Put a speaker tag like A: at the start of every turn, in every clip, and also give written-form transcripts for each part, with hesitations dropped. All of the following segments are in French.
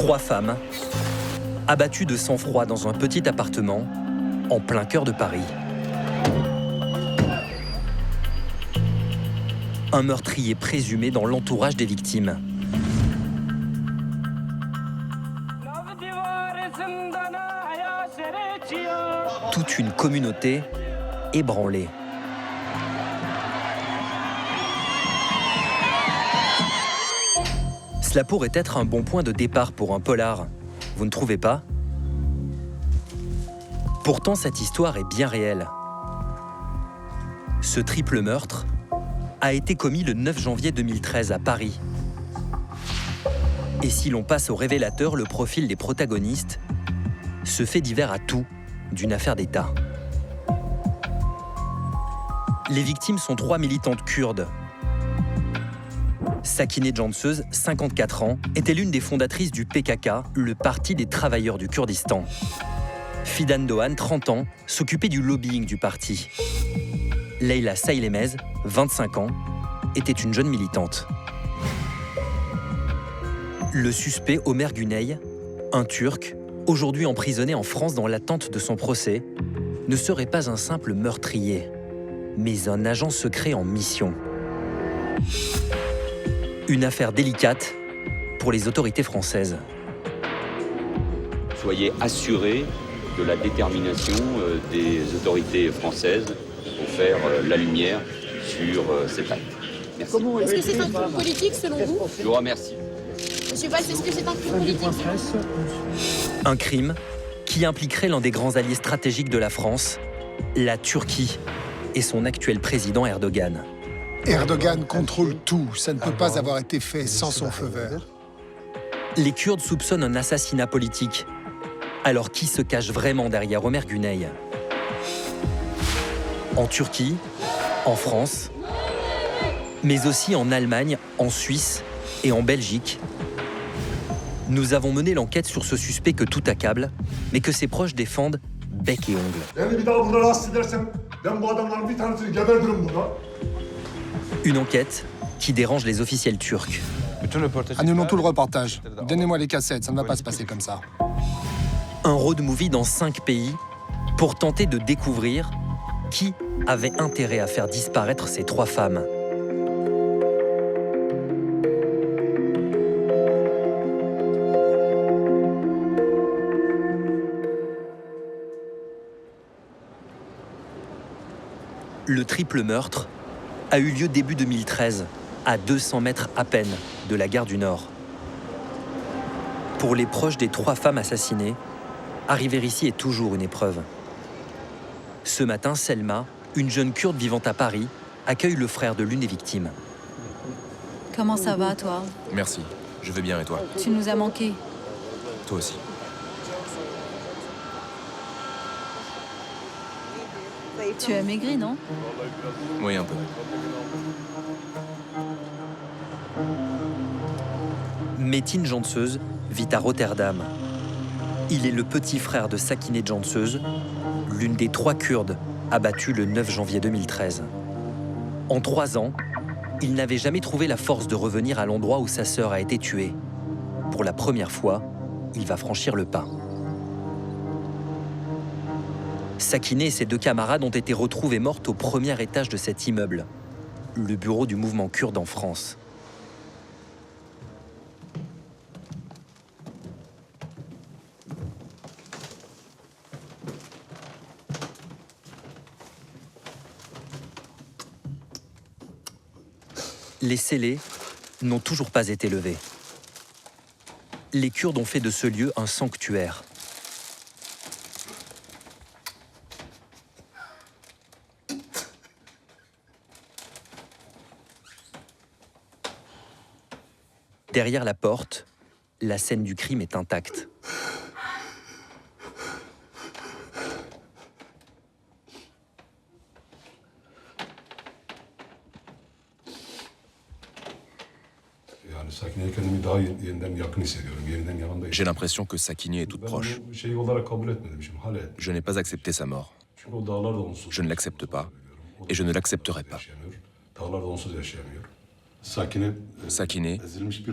A: 3 femmes, abattues de sang-froid dans un petit appartement, en plein cœur de Paris. Un meurtrier présumé dans l'entourage des victimes. Toute une communauté ébranlée. Cela pourrait être un bon point de départ pour un polar, vous ne trouvez pas? Pourtant, cette histoire est bien réelle. Ce triple meurtre a été commis le 9 janvier 2013 à Paris. Et si l'on passe au révélateur le profil des protagonistes, ce fait divers a tout d'une affaire d'État. Les victimes sont 3 militantes kurdes. Sakineh Cansöz, 54 ans, était l'une des fondatrices du PKK, le Parti des travailleurs du Kurdistan. Fidan Doğan, 30 ans, s'occupait du lobbying du parti. Leyla Saylemez, 25 ans, était une jeune militante. Le suspect Ömer Güney, un Turc, aujourd'hui emprisonné en France dans l'attente de son procès, ne serait pas un simple meurtrier, mais un agent secret en mission. Une affaire délicate pour les autorités françaises.
B: Soyez assurés de la détermination des autorités françaises pour faire la lumière sur cet acte. Merci.
C: Est-ce que c'est un crime politique selon vous?
B: Je vous remercie.
C: Monsieur Valls, est-ce que c'est un crime politique selon vous?
A: Un crime qui impliquerait l'un des grands alliés stratégiques de la France, la Turquie, et son actuel président Erdogan.
D: Erdogan contrôle tout, ça ne peut pas avoir été fait sans son feu vert.
A: Les Kurdes soupçonnent un assassinat politique. Alors qui se cache vraiment derrière Ömer Güney? En Turquie, en France, mais aussi en Allemagne, en Suisse et en Belgique. Nous avons mené l'enquête sur ce suspect que tout accable, mais que ses proches défendent bec et ongles. Une enquête qui dérange les officiels turcs.
D: Annulons tout le reportage. Donnez-moi les cassettes, ça ne va pas se passer comme ça.
A: Un road movie dans 5 pays pour tenter de découvrir qui avait intérêt à faire disparaître ces 3 femmes. Le triple meurtre a eu lieu début 2013, à 200 mètres à peine de la gare du Nord. Pour les proches des 3 femmes assassinées, arriver ici est toujours une épreuve. Ce matin, Selma, une jeune Kurde vivant à Paris, accueille le frère de l'une des victimes.
E: Comment ça va, toi?
F: Merci, je vais bien et toi?
E: Tu nous as manqué.
F: Toi aussi.
E: Tu as maigri, non?
F: Oui, un peu.
A: Metin Cansöz vit à Rotterdam. Il est le petit frère de Sakineh Cansöz, l'une des 3 Kurdes abattues le 9 janvier 2013. En 3 ans, il n'avait jamais trouvé la force de revenir à l'endroit où sa sœur a été tuée. Pour la première fois, il va franchir le pas. Sakineh et ses 2 camarades ont été retrouvés mortes au premier étage de cet immeuble, le bureau du mouvement kurde en France. Les scellés n'ont toujours pas été levés. Les Kurdes ont fait de ce lieu un sanctuaire. Derrière la porte, la scène du crime est intacte.
F: J'ai l'impression que Sakineh est toute proche. Je n'ai pas accepté sa mort. Je ne l'accepte pas et je ne l'accepterai pas. Sakineh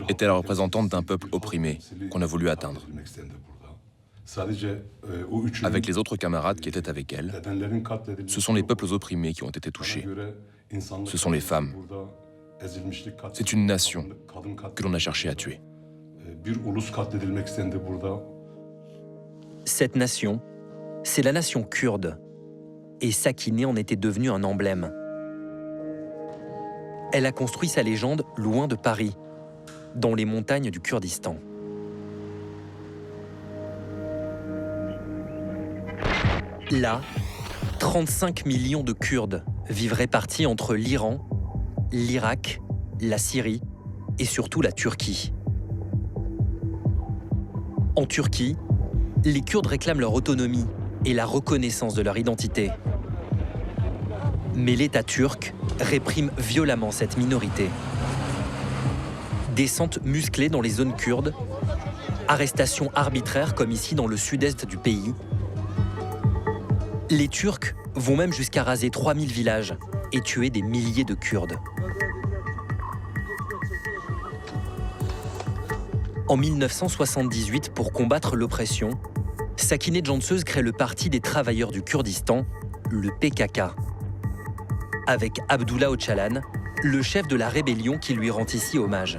F: était la représentante d'un peuple opprimé qu'on a voulu atteindre. Avec les autres camarades qui étaient avec elle, ce sont les peuples opprimés qui ont été touchés. Ce sont les femmes. C'est une nation que l'on a cherché à tuer.
A: Cette nation, c'est la nation kurde. Et Sakineh en était devenue un emblème. Elle a construit sa légende loin de Paris, dans les montagnes du Kurdistan. Là, 35 millions de Kurdes vivent répartis entre l'Iran, l'Irak, la Syrie et surtout la Turquie. En Turquie, les Kurdes réclament leur autonomie et la reconnaissance de leur identité. Mais l'État turc réprime violemment cette minorité. Descente musclée dans les zones kurdes, arrestations arbitraires comme ici dans le sud-est du pays. Les Turcs vont même jusqu'à raser 3000 villages et tuer des milliers de Kurdes. En 1978, pour combattre l'oppression, Sakineh Jantsöz crée le Parti des travailleurs du Kurdistan, le PKK, avec Abdullah Öcalan, le chef de la rébellion qui lui rend ici hommage.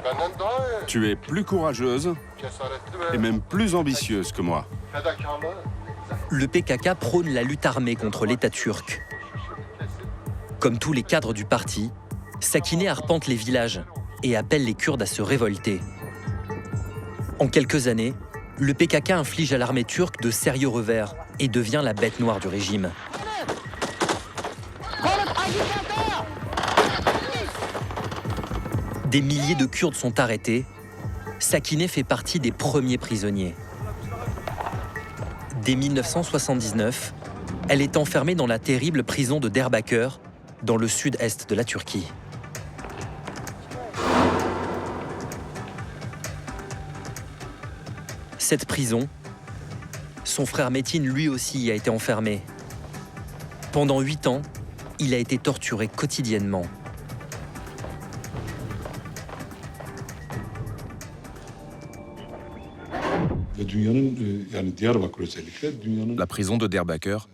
G: Tu es plus courageuse et même plus ambitieuse que moi.
A: Le PKK prône la lutte armée contre l'État turc. Comme tous les cadres du parti, Sakineh arpente les villages et appelle les Kurdes à se révolter. En quelques années, le PKK inflige à l'armée turque de sérieux revers et devient la bête noire du régime. Des milliers de Kurdes sont arrêtés. Sakineh fait partie des premiers prisonniers. Dès 1979, elle est enfermée dans la terrible prison de Diyarbakır, dans le sud-est de la Turquie. Cette prison, son frère Metin lui aussi y a été enfermé. Pendant 8 ans, il a été torturé quotidiennement.
F: La prison de Diyarbakır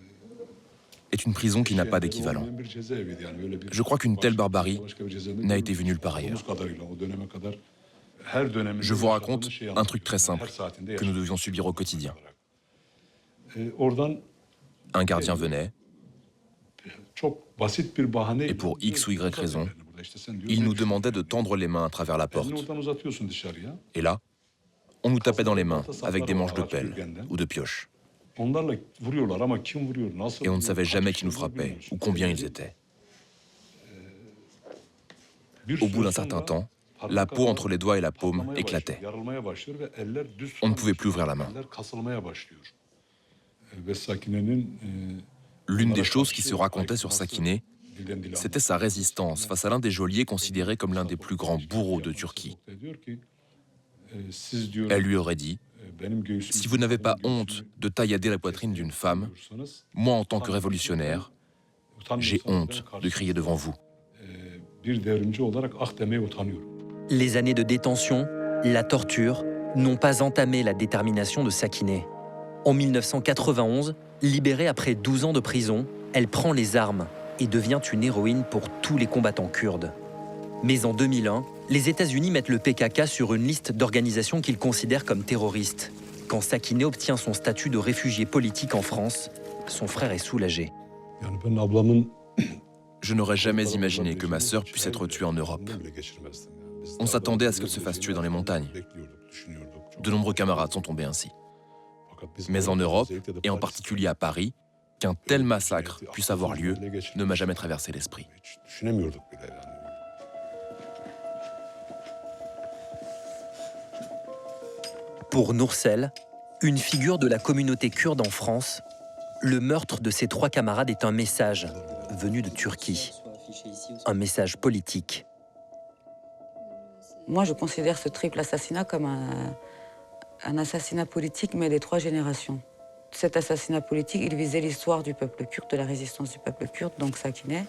F: est une prison qui n'a pas d'équivalent. Je crois qu'une telle barbarie n'a été vue nulle part ailleurs. Je vous raconte un truc très simple que nous devions subir au quotidien. Un gardien venait, et pour X ou Y raison, il nous demandait de tendre les mains à travers la porte. Et là, on nous tapait dans les mains avec des manches de pelle ou de pioche. Et on ne savait jamais qui nous frappait ou combien ils étaient. Au bout d'un certain temps, la peau entre les doigts et la paume éclatait. On ne pouvait plus ouvrir la main. L'une des choses qui se racontait sur Sakineh, c'était sa résistance face à l'un des geôliers considéré comme l'un des plus grands bourreaux de Turquie. Elle lui aurait dit « Si vous n'avez pas honte de taillader la poitrine d'une femme, moi en tant que révolutionnaire, j'ai honte de crier devant vous. »
A: Les années de détention, la torture, n'ont pas entamé la détermination de Sakineh. En 1991, libérée après 12 ans de prison, elle prend les armes et devient une héroïne pour tous les combattants kurdes. Mais en 2001, les États-Unis mettent le PKK sur une liste d'organisations qu'ils considèrent comme terroristes. Quand Sakineh obtient son statut de réfugié politique en France, son frère est soulagé.
F: Je n'aurais jamais imaginé que ma sœur puisse être tuée en Europe. On s'attendait à ce qu'elle se fasse tuer dans les montagnes. De nombreux camarades sont tombés ainsi. Mais en Europe, et en particulier à Paris, qu'un tel massacre puisse avoir lieu ne m'a jamais traversé l'esprit.
A: Pour Nursel, une figure de la communauté kurde en France, le meurtre de ses 3 camarades est un message venu de Turquie. Un message politique.
H: Moi, je considère ce triple assassinat comme un assassinat politique, mais des 3 générations. Cet assassinat politique, il visait l'histoire du peuple kurde, de la résistance du peuple kurde, donc Sakineh.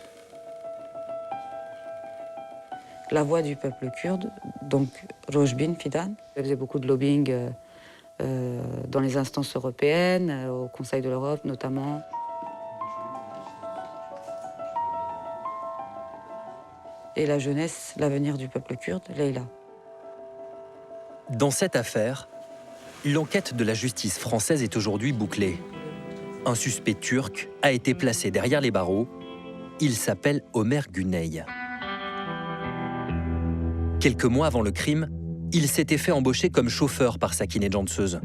H: la voix du peuple kurde, donc Rojbin Fidan. Elle faisait beaucoup de lobbying dans les instances européennes, au Conseil de l'Europe notamment. Et la jeunesse, l'avenir du peuple kurde, Leyla.
A: Dans cette affaire, l'enquête de la justice française est aujourd'hui bouclée. Un suspect turc a été placé derrière les barreaux. Il s'appelle Ömer Güney. Quelques mois avant le crime, il s'était fait embaucher comme chauffeur par sa kiné-danseuse.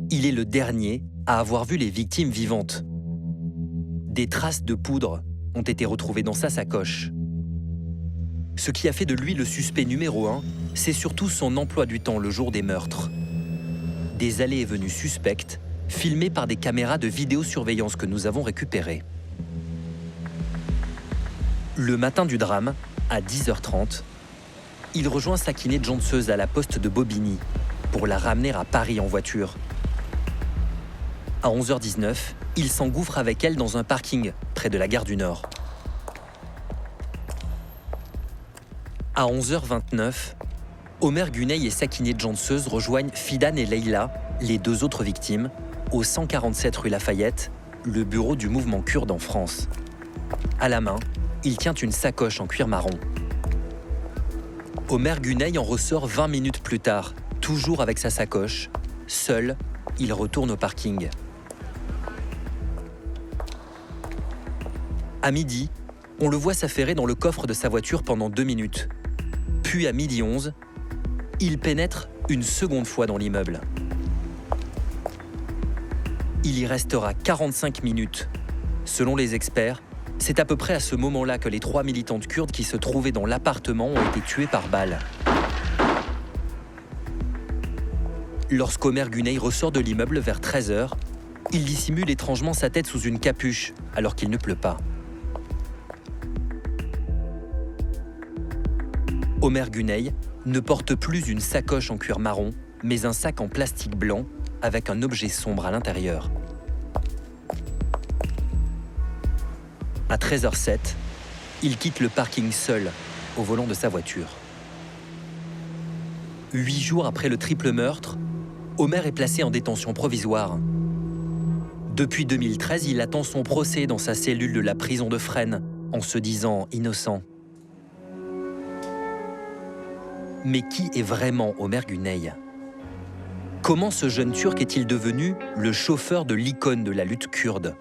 A: Il est le dernier à avoir vu les victimes vivantes. Des traces de poudre ont été retrouvées dans sa sacoche. Ce qui a fait de lui le suspect numéro 1, c'est surtout son emploi du temps le jour des meurtres. Des allées et venues suspectes, filmées par des caméras de vidéosurveillance que nous avons récupérées. Le matin du drame, à 10h30, il rejoint sa kiné-danseuse à la poste de Bobigny pour la ramener à Paris en voiture. À 11h19, il s'engouffre avec elle dans un parking près de la gare du Nord. À 11h29, Ömer Güney et sa kiné-danseuse rejoignent Fidan et Leyla, les deux autres victimes, au 147 rue Lafayette, le bureau du mouvement kurde en France. À la main, il tient une sacoche en cuir marron. Ömer Güney en ressort 20 minutes plus tard, toujours avec sa sacoche. Seul, il retourne au parking. À midi, on le voit s'affairer dans le coffre de sa voiture pendant 2 minutes. Puis à 12h11, il pénètre une seconde fois dans l'immeuble. Il y restera 45 minutes. Selon les experts, c'est à peu près à ce moment-là que les 3 militantes kurdes qui se trouvaient dans l'appartement ont été tuées par balle. Lorsqu'Ömer Güney ressort de l'immeuble vers 13h, il dissimule étrangement sa tête sous une capuche alors qu'il ne pleut pas. Ömer Güney ne porte plus une sacoche en cuir marron, mais un sac en plastique blanc avec un objet sombre à l'intérieur. À 13h07, il quitte le parking seul, au volant de sa voiture. 8 jours après le triple meurtre, Ömer est placé en détention provisoire. Depuis 2013, il attend son procès dans sa cellule de la prison de Fresnes, en se disant innocent. Mais qui est vraiment Ömer Güney ? Comment ce jeune Turc est-il devenu le chauffeur de l'icône de la lutte kurde ?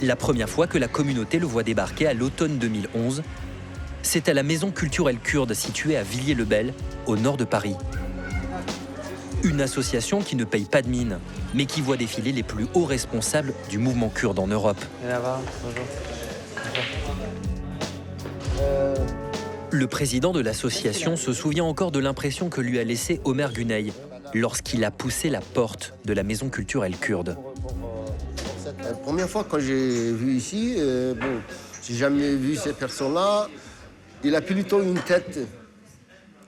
A: La première fois que la communauté le voit débarquer à l'automne 2011, c'est à la maison culturelle kurde située à Villiers-le-Bel, au nord de Paris. Une association qui ne paye pas de mine, mais qui voit défiler les plus hauts responsables du mouvement kurde en Europe. Le président de l'association se souvient encore de l'impression que lui a laissée Ömer Güney lorsqu'il a poussé la porte de la maison culturelle kurde.
I: La première fois que j'ai vu ici, j'ai jamais vu cette personne-là. Il a plutôt une tête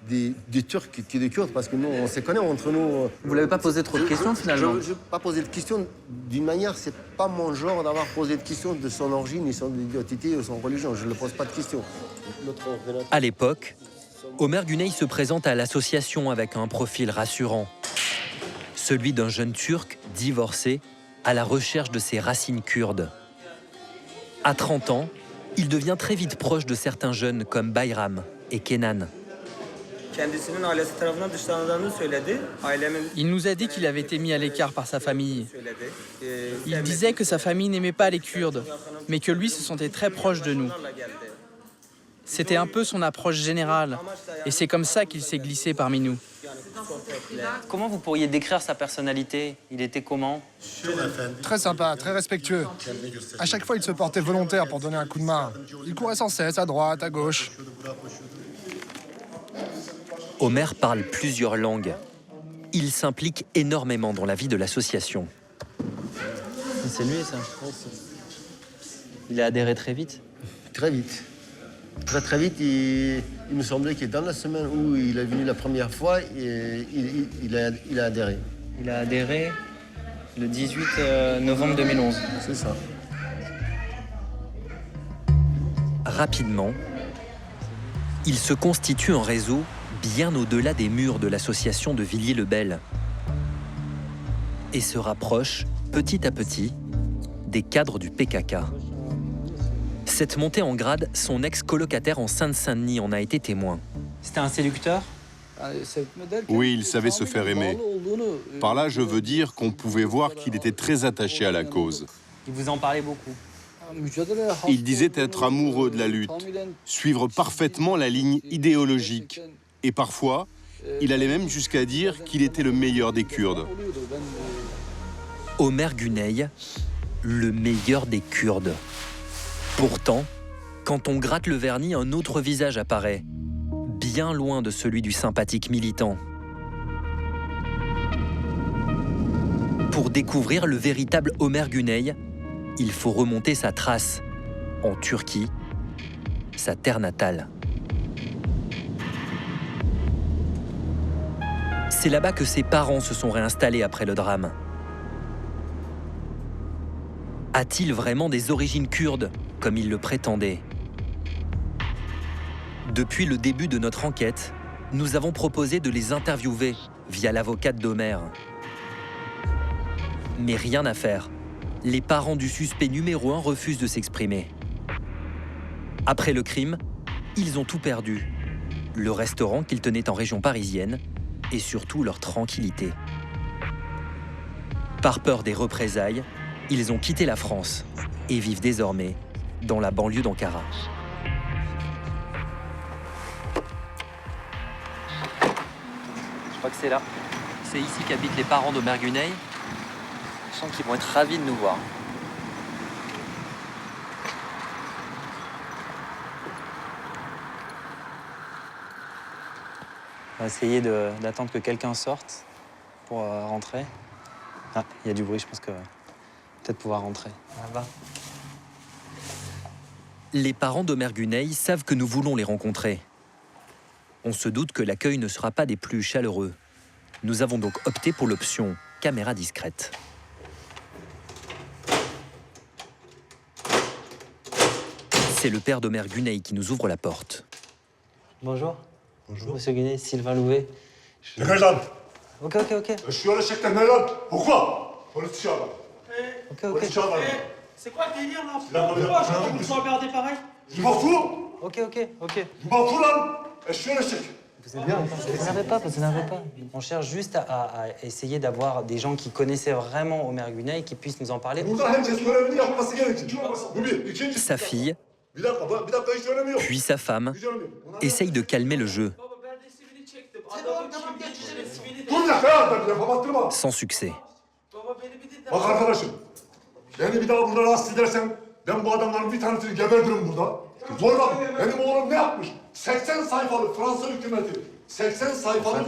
I: des Turcs que des Kurdes, parce que nous, on se connaît entre nous.
A: Vous l'avez pas posé trop de questions finalement ?
I: Je n'ai pas posé de questions. D'une manière, c'est pas mon genre d'avoir posé de questions de son origine, de son identité ou son religion. Je ne pose pas de questions.
A: À l'époque, Ömer Güney se présente à l'association avec un profil rassurant. Celui d'un jeune Turc divorcé à la recherche de ses racines kurdes. À 30 ans, il devient très vite proche de certains jeunes comme Bayram et Kenan.
J: Il nous a dit qu'il avait été mis à l'écart par sa famille. Il disait que sa famille n'aimait pas les Kurdes, mais que lui se sentait très proche de nous. C'était un peu son approche générale, et c'est comme ça qu'il s'est glissé parmi nous.
A: Comment vous pourriez décrire sa personnalité ? Il était comment ?
D: Très sympa, très respectueux. À chaque fois, il se portait volontaire pour donner un coup de main. Il courait sans cesse, à droite, à gauche.
A: Ömer parle plusieurs langues. Il s'implique énormément dans la vie de l'association. C'est lui, ça ? Il a adhéré très vite ?
I: Très vite. Très vite, il me semblait que dans la semaine où il est venu la première fois, il a adhéré.
A: Il a adhéré le 18 novembre 2011.
I: C'est ça.
A: Rapidement, Il se constitue un réseau bien au-delà des murs de l'association de Villiers-le-Bel et se rapproche petit à petit des cadres du PKK. Cette montée en grade, son ex-colocataire en Seine-Saint-Denis en a été témoin.
J: C'était un séducteur?
G: Oui, il savait se faire aimer. Par là, je veux dire qu'on pouvait voir qu'il était très attaché à la cause.
J: Il vous en parlait beaucoup.
G: Il disait être amoureux de la lutte, suivre parfaitement la ligne idéologique. Et parfois, il allait même jusqu'à dire qu'il était le meilleur des Kurdes.
A: Omer Güney, le meilleur des Kurdes. Pourtant, quand on gratte le vernis, un autre visage apparaît, bien loin de celui du sympathique militant. Pour découvrir le véritable Omer Güney, il faut remonter sa trace en Turquie, sa terre natale. C'est là-bas que ses parents se sont réinstallés après le drame. A-t-il vraiment des origines kurdes, comme il le prétendait? Depuis le début de notre enquête, nous avons proposé de les interviewer via l'avocate d'Omer. Mais rien à faire. Les parents du suspect numéro 1 refusent de s'exprimer. Après le crime, ils ont tout perdu. Le restaurant qu'ils tenaient en région parisienne et surtout leur tranquillité. Par peur des représailles, ils ont quitté la France et vivent désormais dans la banlieue d'Ankara. Je crois que c'est là. C'est ici qu'habitent les parents d'Omer Güney. Je sens qu'ils vont être ravis de nous voir.
J: On va essayer d'attendre que quelqu'un sorte pour rentrer. Ah, il y a du bruit, je pense que peut-être pouvoir rentrer. Là-bas.
A: Les parents d'Omer Güney savent que nous voulons les rencontrer. On se doute que l'accueil ne sera pas des plus chaleureux. Nous avons donc opté pour l'option caméra discrète. C'est le père d'Omer Güney qui nous ouvre la porte.
J: Bonjour.
K: Bonjour.
J: Monsieur Güney, Sylvain Louvet.
K: Dégage là.
J: Ok.
K: Je suis allé chez Canal. Pourquoi? On le tient là.
J: Ok.
C: C'est quoi le délire là?
K: Pourquoi
C: je me suis emmerdé pareil?
K: Je m'en fous.
J: Ok.
K: Je m'en fous là. Et je suis allé chez.
J: Vous n'énervez pas. On cherche juste à essayer d'avoir des gens qui connaissaient vraiment Omer Güney qui puissent nous en parler.
A: Sa fille, puis sa femme, essayent de calmer le jeu. Sans succès.
K: Bak arkadaşım, beni bir daha burada rahatsız edersen ben bu adamların bir tanesini gebertirim burada. Sonra benim oğlum ne yapmış? 80 sayfalık Fransa hükümeti, 80 sayfalık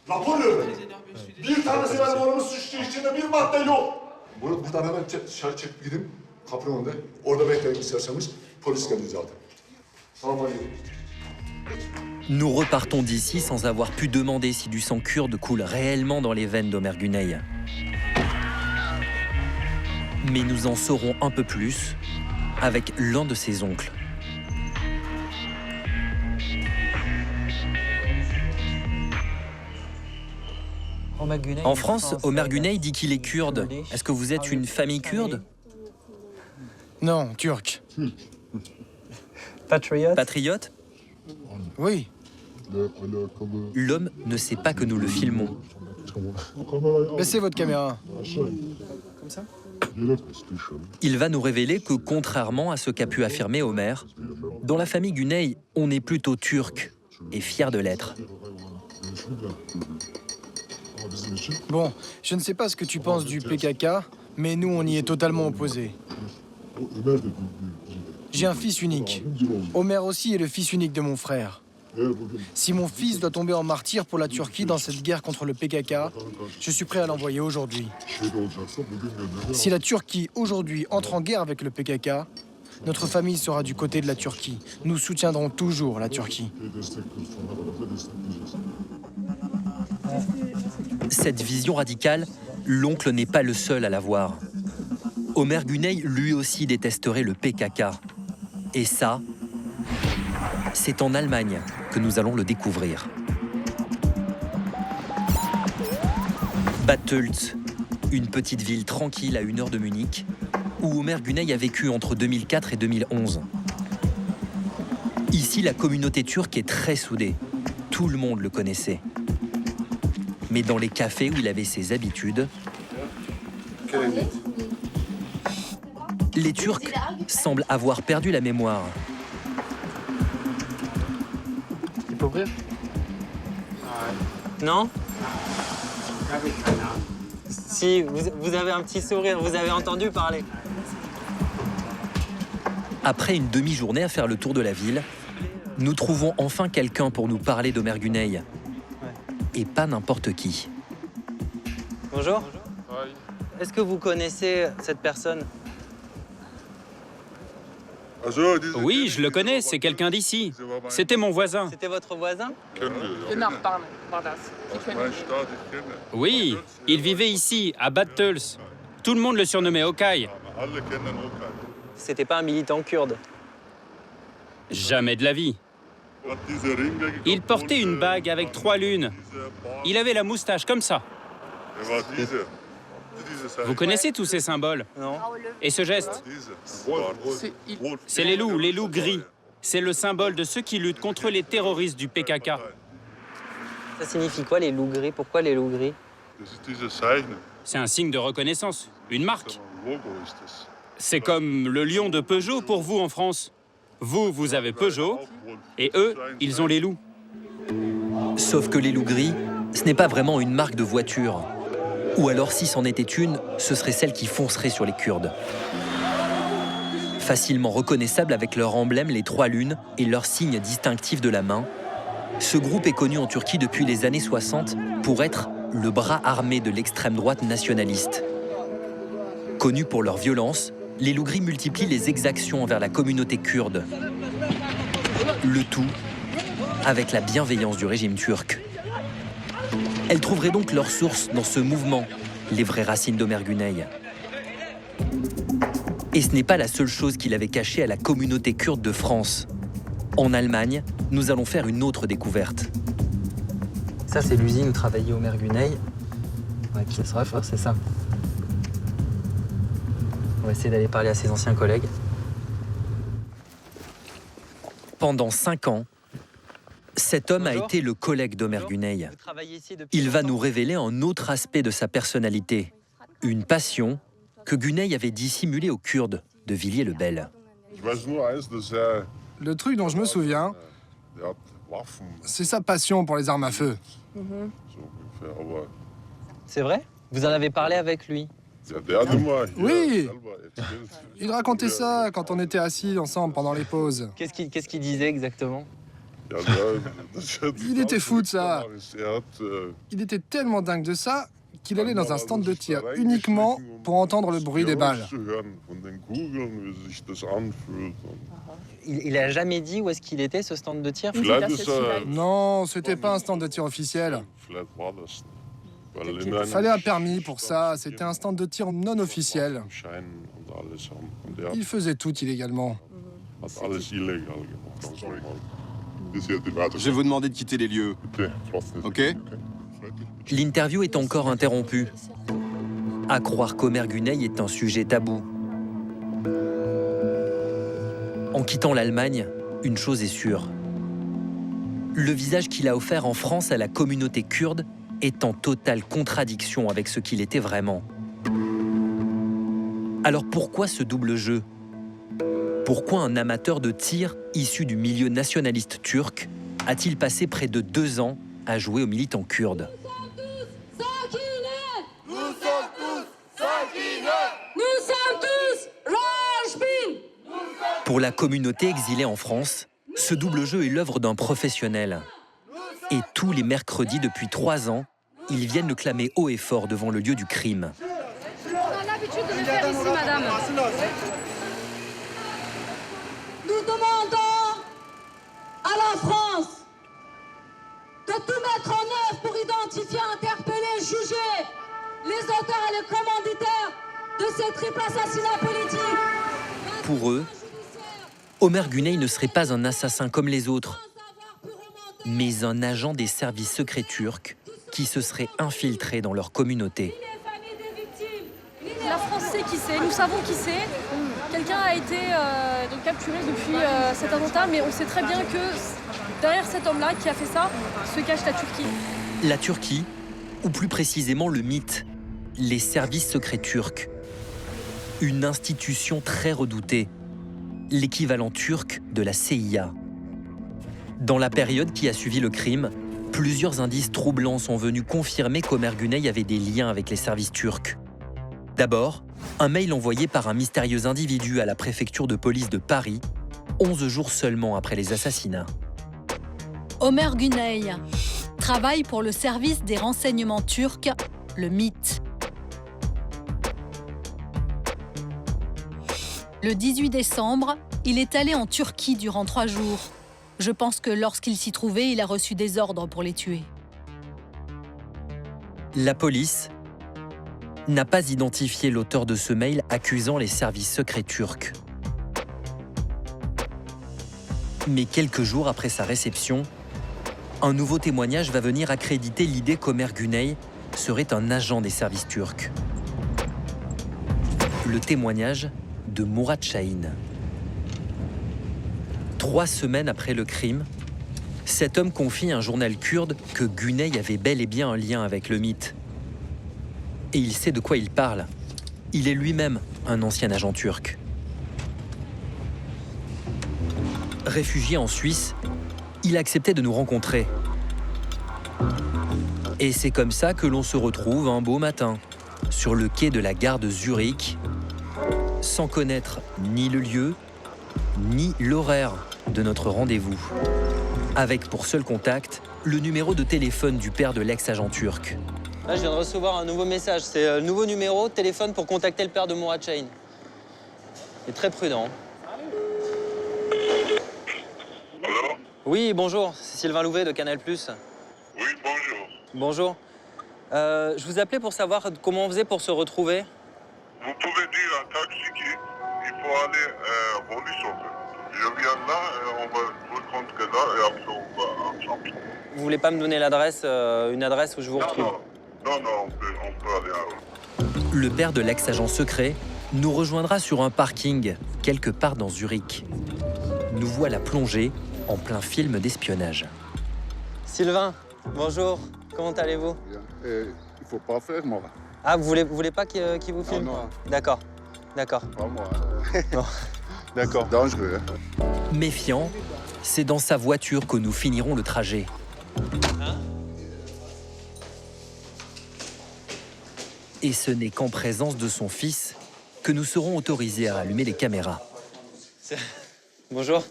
K: rapor veriyor. Bir tanesi benim oğlumu suçlu içinde bir madde yok. Buradan hemen dışarı çekip gidin, kapının önünde. Orada bekleyin isterseniz, polis geliyor zaten. Tamam hadi.
A: Nous repartons d'ici sans avoir pu demander si du sang kurde coule réellement dans les veines d'Omer Güney. Mais nous en saurons un peu plus avec l'un de ses oncles. En France, Omer Güney dit qu'il est kurde. Est-ce que vous êtes une famille kurde?
D: Non, turc.
A: Patriote?
D: Oui.
A: L'homme ne sait pas que nous le filmons.
D: Baissez votre caméra.
C: Comme ça?
A: Il va nous révéler que, contrairement à ce qu'a pu affirmer Omer, dans la famille Güney, on est plutôt turc et fier de l'être.
D: Bon, je ne sais pas ce que tu penses du PKK, mais nous, on y est totalement opposés. J'ai un fils unique. Omer aussi est le fils unique de mon frère. Si mon fils doit tomber en martyr pour la Turquie dans cette guerre contre le PKK, je suis prêt à l'envoyer aujourd'hui. Si la Turquie, aujourd'hui, entre en guerre avec le PKK, notre famille sera du côté de la Turquie. Nous soutiendrons toujours la Turquie.
A: Cette vision radicale, l'oncle n'est pas le seul à l'avoir. Omer Güney, lui aussi, détesterait le PKK. Et ça, C'est en Allemagne que nous allons le découvrir. Bad Tölz, une petite ville tranquille à 1 heure de Munich, où Omer Güney a vécu entre 2004 et 2011. Ici, la communauté turque est très soudée. Tout le monde le connaissait. Mais dans les cafés où il avait ses habitudes, les Turcs semblent avoir perdu la mémoire.
J: Tu peux ouvrir?
L: Non? Si, vous avez un petit sourire, vous avez entendu parler.
A: Après une demi-journée à faire le tour de la ville, nous trouvons enfin quelqu'un pour nous parler d'Omer Güney. Et pas n'importe qui.
L: Bonjour. Est-ce que vous connaissez cette personne?
M: Oui, je le connais, c'est quelqu'un d'ici. C'était mon voisin.
L: C'était votre voisin?
M: Oui, il vivait ici, à Bad Tölz. Tout le monde le surnommait Okay.
L: C'était pas un militant kurde?
M: Jamais de la vie. Il portait une bague avec 3 lunes. Il avait la moustache comme ça. Vous connaissez tous ces symboles?
L: Non.
M: Et ce geste? C'est les loups gris. C'est le symbole de ceux qui luttent contre les terroristes du PKK.
L: Ça signifie quoi, les loups gris? Pourquoi les loups gris?
M: C'est un signe de reconnaissance, une marque. C'est comme le lion de Peugeot pour vous en France. Vous avez Peugeot, et eux, ils ont les loups.
A: Sauf que les loups gris, ce n'est pas vraiment une marque de voiture. Ou alors, si c'en était une, ce serait celle qui foncerait sur les Kurdes. Facilement reconnaissable avec leur emblème, les 3 lunes, et leur signe distinctif de la main, ce groupe est connu en Turquie depuis les années 60 pour être le bras armé de l'extrême droite nationaliste. Connus pour leur violence, les loups gris multiplient les exactions envers la communauté kurde. Le tout avec la bienveillance du régime turc. Elles trouveraient donc leur source dans ce mouvement, les vraies racines d'Omer Güney. Et ce n'est pas la seule chose qu'il avait cachée à la communauté kurde de France. En Allemagne, nous allons faire une autre découverte.
J: Ça, c'est l'usine où travaillait Omer Güney. Ouais, qui se réfère, c'est ça. On va essayer d'aller parler à ses anciens collègues.
A: Pendant 5 ans, cet homme a été le collègue d'Omer Güney. Il va nous révéler un autre aspect de sa personnalité, une passion que Güney avait dissimulée aux Kurdes de Villiers-le-Bel.
N: Le truc dont je me souviens, c'est sa passion pour les armes à feu.
L: C'est vrai? Vous en avez parlé avec lui?
N: Oui. Il racontait ça quand on était assis ensemble pendant les pauses.
L: Qu'est-ce qu'il disait exactement?
N: Il était fou de ça. Il était tellement dingue de ça qu'il allait dans un stand de tir uniquement pour entendre le bruit des balles.
L: Il a jamais dit où est-ce qu'il était, ce stand de tir?
N: Non, c'était pas un stand de tir officiel. Il fallait un permis pour ça. C'était un stand de tir non officiel. Il faisait tout illégalement.
G: Je vais vous demander de quitter les lieux. Ok?
A: L'interview est encore interrompue. À croire qu'Omer Güney est un sujet tabou. En quittant l'Allemagne, une chose est sûre. Le visage qu'il a offert en France à la communauté kurde est en totale contradiction avec ce qu'il était vraiment. Alors pourquoi ce double jeu? Pourquoi un amateur de tir issu du milieu nationaliste turc a-t-il passé près de 2 ans à jouer aux militants kurdes? Pour la communauté exilée en France, ce double jeu est l'œuvre d'un professionnel. Et tous les mercredis depuis 3 ans, ils viennent le clamer haut et fort devant le lieu du crime.
C: On a l'habitude de le faire ici, madame.
O: Nous demandons à la France de tout mettre en œuvre pour identifier, interpeller, juger les auteurs et les commanditaires de ces triples assassinats politiques.
A: Pour eux, Omer Güney ne serait pas un assassin comme les autres, mais un agent des services secrets turcs qui se serait infiltré dans leur communauté.
C: La France sait qui c'est, nous savons qui c'est. Quelqu'un a été donc capturé depuis cet attentat, mais on sait très bien que derrière cet homme-là qui a fait ça se cache la Turquie.
A: La Turquie, ou plus précisément le MIT, les services secrets turcs. Une institution très redoutée, l'équivalent turc de la CIA. Dans la période qui a suivi le crime, plusieurs indices troublants sont venus confirmer qu'Omer Güney avait des liens avec les services turcs. D'abord, un mail envoyé par un mystérieux individu à la préfecture de police de Paris, 11 jours seulement après les assassinats.
E: Omer Güney travaille pour le service des renseignements turcs, le MIT. Le 18 décembre, il est allé en Turquie durant 3 jours. Je pense que lorsqu'il s'y trouvait, il a reçu des ordres pour les tuer.
A: La police n'a pas identifié l'auteur de ce mail accusant les services secrets turcs. Mais quelques jours après sa réception, un nouveau témoignage va venir accréditer l'idée qu'Omer Güney serait un agent des services turcs. Le témoignage de Murat Şahin. 3 semaines après le crime, cet homme confie à un journal kurde que Güney avait bel et bien un lien avec le MIT. Et il sait de quoi il parle. Il est lui-même un ancien agent turc. Réfugié en Suisse, il acceptait de nous rencontrer. Et c'est comme ça que l'on se retrouve un beau matin, sur le quai de la gare de Zurich, sans connaître ni le lieu, ni l'horaire de notre rendez-vous. Avec pour seul contact, le numéro de téléphone du père de l'ex-agent turc.
L: Là, je viens de recevoir un nouveau message. C'est le nouveau numéro de téléphone pour contacter le père de Murat Şahin. Il est très prudent.
K: Alors?
L: Oui, bonjour. C'est Sylvain Louvet de Canal+.
K: Oui, bonjour.
L: Bonjour. Je vous appelais pour savoir comment on faisait pour se retrouver.
K: Vous pouvez dire à un taxi qu'il faut aller au Lissocle. Je viens là, on va se rencontrer là et après on va ensemble.
L: Vous voulez pas me donner l'adresse, une adresse où je vous retrouve?
K: Non, on peut aller à...
A: Le père de l'ex-agent secret nous rejoindra sur un parking, quelque part dans Zurich. Nous voilà plongés en plein film d'espionnage.
L: Sylvain, bonjour. Comment allez-vous?
P: Il faut pas faire, moi.
L: Ah, vous voulez pas qu'il vous filme?
P: Non.
L: D'accord, d'accord.
P: Pas moi.
L: Non.
P: D'accord. Dangereux.
A: Méfiant, c'est dans sa voiture que nous finirons le trajet. Et ce n'est qu'en présence de son fils que nous serons autorisés à allumer les caméras.
L: Bonjour.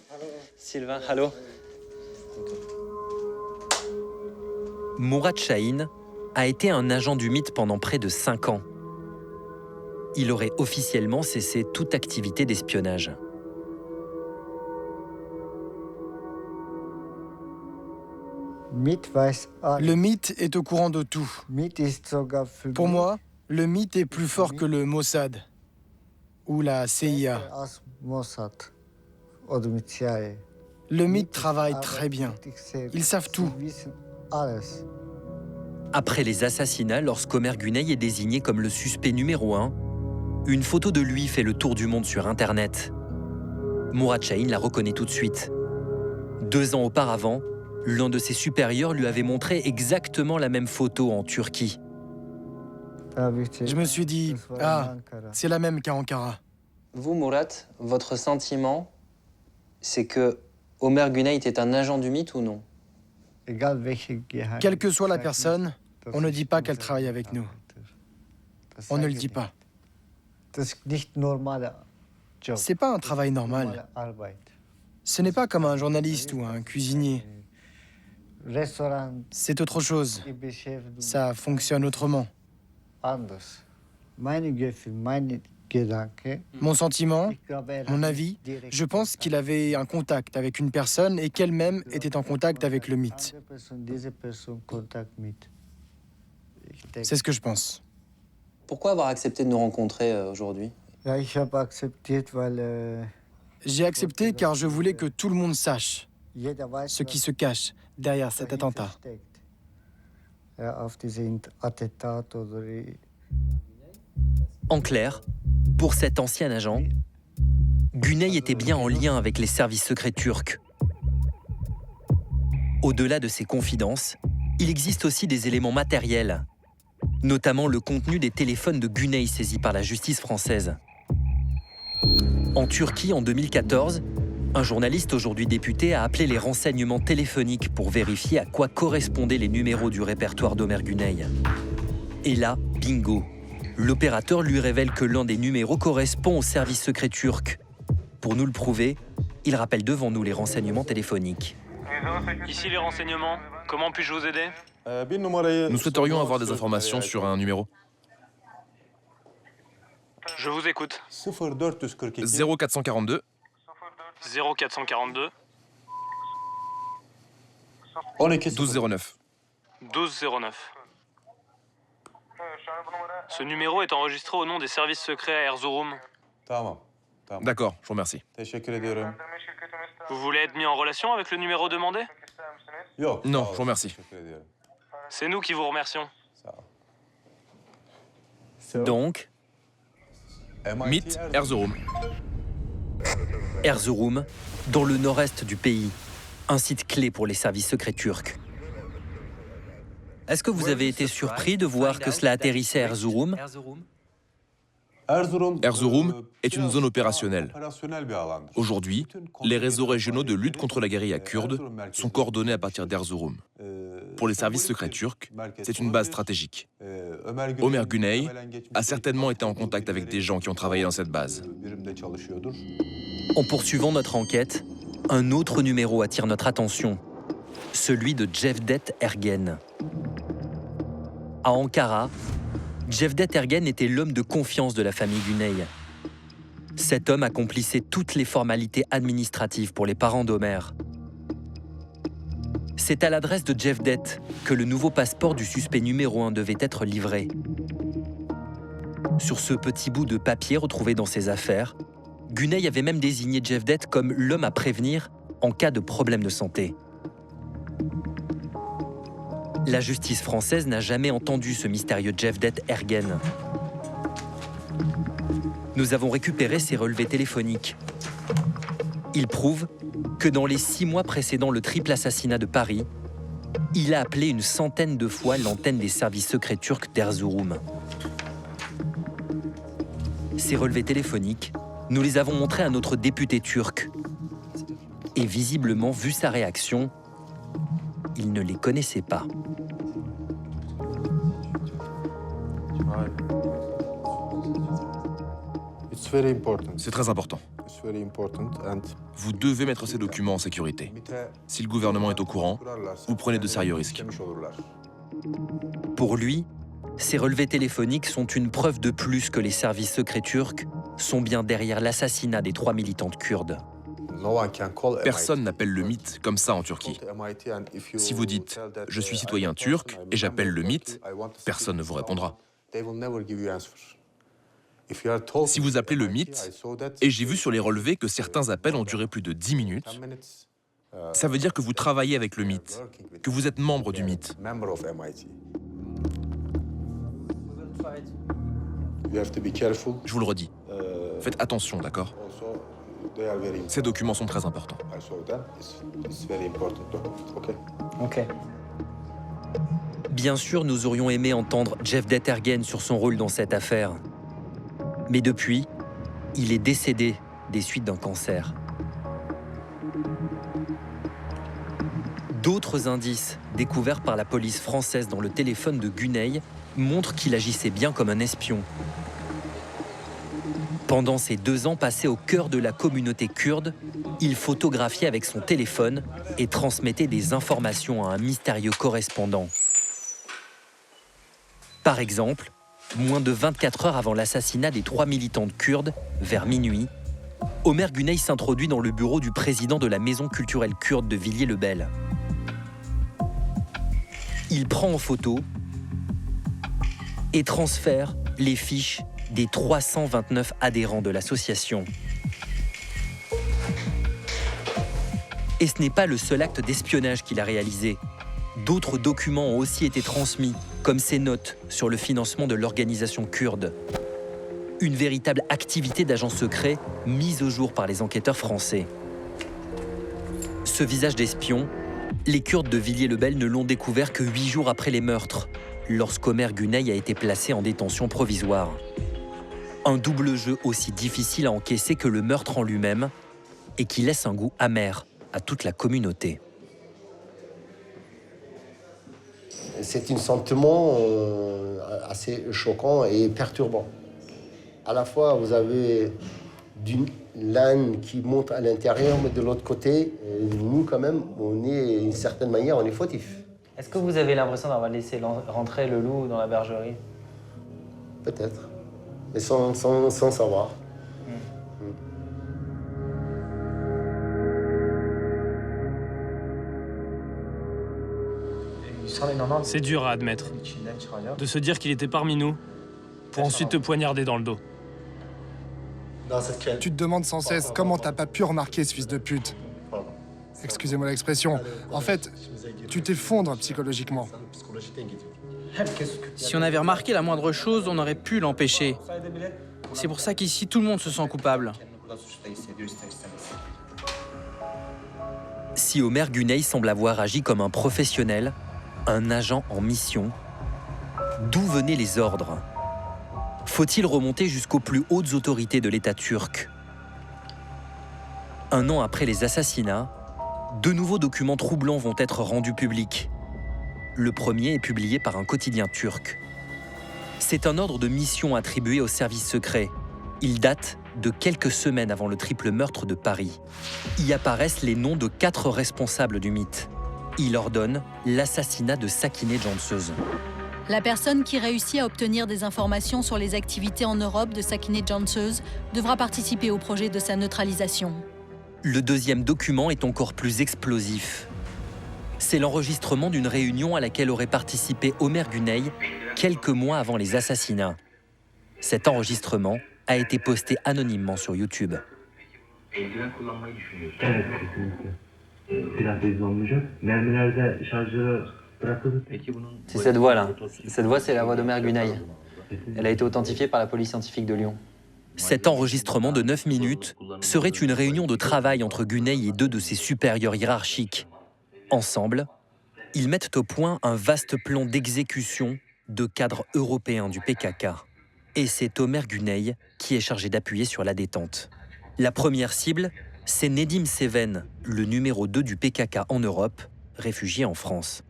L: Sylvain, allô.
A: Murat Şahin a été un agent du MIT pendant près de 5 ans. Il aurait officiellement cessé toute activité d'espionnage.
D: Le MIT est au courant de tout. Pour moi, le MIT est plus fort que le Mossad ou la CIA. Le MIT travaille très bien. Ils savent tout.
A: Après les assassinats, lorsqu'Omer Güney est désigné comme le suspect numéro 1, une photo de lui fait le tour du monde sur Internet. Murat Şahin la reconnaît tout de suite. 2 ans auparavant, l'un de ses supérieurs lui avait montré exactement la même photo en Turquie.
D: Je me suis dit, c'est la même qu'à Ankara.
L: Vous, Murat, votre sentiment, c'est que Omer Güney était un agent du MIT ou non?
D: Quelle que soit la personne, on ne dit pas qu'elle travaille avec nous. On ne le dit pas. C'est pas un travail normal. Ce n'est pas comme un journaliste ou un cuisinier. C'est autre chose. Ça fonctionne autrement. Mon sentiment, mon avis, je pense qu'il avait un contact avec une personne et qu'elle-même était en contact avec le MIT. C'est ce que je pense.
L: Pourquoi avoir accepté de nous rencontrer aujourd'hui?
D: J'ai accepté car je voulais que tout le monde sache ce qui se cache derrière cet attentat.
A: En clair, pour cet ancien agent, Güney était bien en lien avec les services secrets turcs. Au-delà de ces confidences, il existe aussi des éléments matériels, notamment le contenu des téléphones de Güney saisis par la justice française. En Turquie, en 2014, un journaliste aujourd'hui député a appelé les renseignements téléphoniques pour vérifier à quoi correspondaient les numéros du répertoire d'Ömer Güney. Et là, bingo, l'opérateur lui révèle que l'un des numéros correspond au service secret turc. Pour nous le prouver, il rappelle devant nous les renseignements téléphoniques.
Q: Ici les renseignements, comment puis-je vous aider?
F: Nous souhaiterions avoir des informations sur un numéro.
Q: Je vous écoute.
F: 0442
Q: 0442
F: 1209.
Q: 1209. Ce numéro est enregistré au nom des services secrets à Erzurum.
F: D'accord, je vous remercie.
Q: Vous voulez être mis en relation avec le numéro demandé?
F: Non, je vous remercie.
Q: C'est nous qui vous remercions.
A: Donc,
F: MIT, Erzurum.
A: Erzurum, dans le nord-est du pays, un site clé pour les services secrets turcs. Est-ce que vous avez été surpris de voir que cela atterrissait à Erzurum?
F: Erzurum est une zone opérationnelle. Aujourd'hui, les réseaux régionaux de lutte contre la guérilla kurde sont coordonnés à partir d'Erzurum. Pour les services secrets turcs, c'est une base stratégique. Ömer Güney a certainement été en contact avec des gens qui ont travaillé dans cette base.
A: En poursuivant notre enquête, un autre numéro attire notre attention, celui de Cevdet Ergen. À Ankara, Cevdet Ergen était l'homme de confiance de la famille Güney. Cet homme accomplissait toutes les formalités administratives pour les parents d'Ömer. C'est à l'adresse de Cevdet que le nouveau passeport du suspect numéro 1 devait être livré. Sur ce petit bout de papier retrouvé dans ses affaires, Güney avait même désigné Cevdet comme l'homme à prévenir en cas de problème de santé. La justice française n'a jamais entendu ce mystérieux Cevdet Ergen. Nous avons récupéré ses relevés téléphoniques. Ils prouvent que dans les 6 mois précédant le triple assassinat de Paris, il a appelé une centaine de fois l'antenne des services secrets turcs d'Erzurum. Ces relevés téléphoniques, nous les avons montrés à notre député turc. Et visiblement, vu sa réaction, il ne les connaissait pas.
F: C'est très important. Vous devez mettre ces documents en sécurité. Si le gouvernement est au courant, vous prenez de sérieux risques.
A: Pour lui, ces relevés téléphoniques sont une preuve de plus que les services secrets turcs sont bien derrière l'assassinat des 3 militantes kurdes.
F: Personne n'appelle le MIT comme ça en Turquie. Si vous dites « je suis citoyen turc et j'appelle le MIT », personne ne vous répondra. Si vous appelez le MIT, et j'ai vu sur les relevés que certains appels ont duré plus de 10 minutes, ça veut dire que vous travaillez avec le MIT, que vous êtes membre du MIT. Je vous le redis, faites attention, d'accord? Ces documents sont très importants.
A: Bien sûr, nous aurions aimé entendre Cevdet Ergen sur son rôle dans cette affaire. Mais depuis, il est décédé des suites d'un cancer. D'autres indices découverts par la police française dans le téléphone de Güney montrent qu'il agissait bien comme un espion. Pendant ces 2 ans passés au cœur de la communauté kurde, il photographiait avec son téléphone et transmettait des informations à un mystérieux correspondant. Par exemple, moins de 24 heures avant l'assassinat des 3 militantes kurdes, vers minuit, Ömer Güney s'introduit dans le bureau du président de la maison culturelle kurde de Villiers-le-Bel. Il prend en photo et transfère les fiches des 329 adhérents de l'association. Et ce n'est pas le seul acte d'espionnage qu'il a réalisé. D'autres documents ont aussi été transmis, comme ses notes sur le financement de l'organisation kurde. Une véritable activité d'agent secret mise au jour par les enquêteurs français. Ce visage d'espion, les Kurdes de Villiers-le-Bel ne l'ont découvert que 8 jours après les meurtres, lorsqu'Omer Güney a été placé en détention provisoire. Un double jeu aussi difficile à encaisser que le meurtre en lui-même et qui laisse un goût amer à toute la communauté.
I: C'est un sentiment assez choquant et perturbant. À la fois, vous avez d'une l'âne qui monte à l'intérieur, mais de l'autre côté, nous, quand même, on est, d'une certaine manière, on est fautif.
L: Est-ce que vous avez l'impression d'avoir laissé rentrer le loup dans la bergerie?
I: Peut-être, mais sans savoir.
Q: C'est dur à admettre. De se dire qu'il était parmi nous, pour ensuite te poignarder dans le dos.
N: Tu te demandes sans cesse comment t'as pas pu remarquer ce fils de pute. Excusez-moi l'expression. En fait, tu t'effondres psychologiquement.
J: Si on avait remarqué la moindre chose, on aurait pu l'empêcher. C'est pour ça qu'ici, tout le monde se sent coupable.
A: Si Omer Güney semble avoir agi comme un professionnel, un agent en mission, d'où venaient les ordres? Faut-il remonter jusqu'aux plus hautes autorités de l'État turc? Un an après les assassinats, de nouveaux documents troublants vont être rendus publics. Le premier est publié par un quotidien turc. C'est un ordre de mission attribué au service secret. Il date de quelques semaines avant le triple meurtre de Paris. Y apparaissent les noms de 4 responsables du mythe. Il ordonne l'assassinat de Sakineh Cansöz.
E: La personne qui réussit à obtenir des informations sur les activités en Europe de Sakineh Cansöz devra participer au projet de sa neutralisation.
A: Le deuxième document est encore plus explosif. C'est l'enregistrement d'une réunion à laquelle aurait participé Omer Güney quelques mois avant les assassinats. Cet enregistrement a été posté anonymement sur YouTube.
L: C'est cette voix-là. Cette voix, c'est la voix d'Omer Güney. Elle a été authentifiée par la police scientifique de Lyon.
A: Cet enregistrement de 9 minutes serait une réunion de travail entre Güney et 2 de ses supérieurs hiérarchiques. Ensemble, ils mettent au point un vaste plan d'exécution de cadres européens du PKK. Et c'est Omer Güney qui est chargé d'appuyer sur la détente. La première cible, c'est Nedim Seven, le numéro 2 du PKK en Europe, réfugié en France.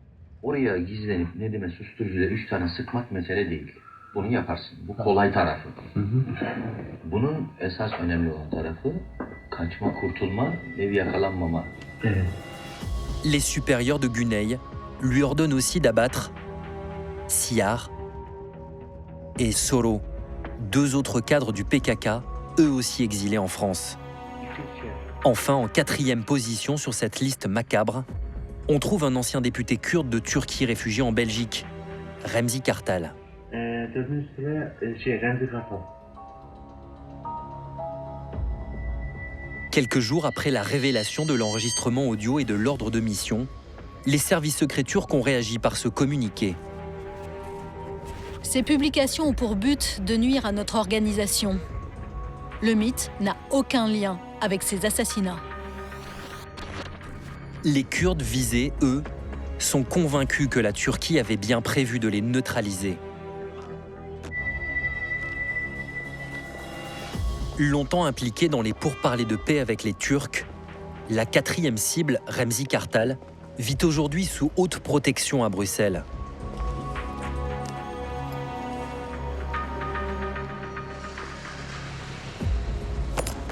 R: Oraya gizlenip Nedim'e susturucuyla 3 tane sıkmak mesele değil. Bunu yaparsın. Bu kolay tarafı. Bunun esas önemli olan tarafı kaçma, kurtulma ve yakalanmama.
A: Les supérieurs de Güney lui ordonnent aussi d'abattre Siyar et Soro, 2 autres cadres du PKK, eux aussi exilés en France. Enfin, en 4e position sur cette liste macabre, on trouve un ancien député kurde de Turquie réfugié en Belgique, Remzi Kartal. Quelques jours après la révélation de l'enregistrement audio et de l'ordre de mission, les services secrets turcs ont réagi par ce communiqué.
E: Ces publications ont pour but de nuire à notre organisation. Le mythe n'a aucun lien avec ces assassinats.
A: Les Kurdes visés, eux, sont convaincus que la Turquie avait bien prévu de les neutraliser. Longtemps impliqué dans les pourparlers de paix avec les Turcs, la 4e cible, Remzi Kartal, vit aujourd'hui sous haute protection à Bruxelles.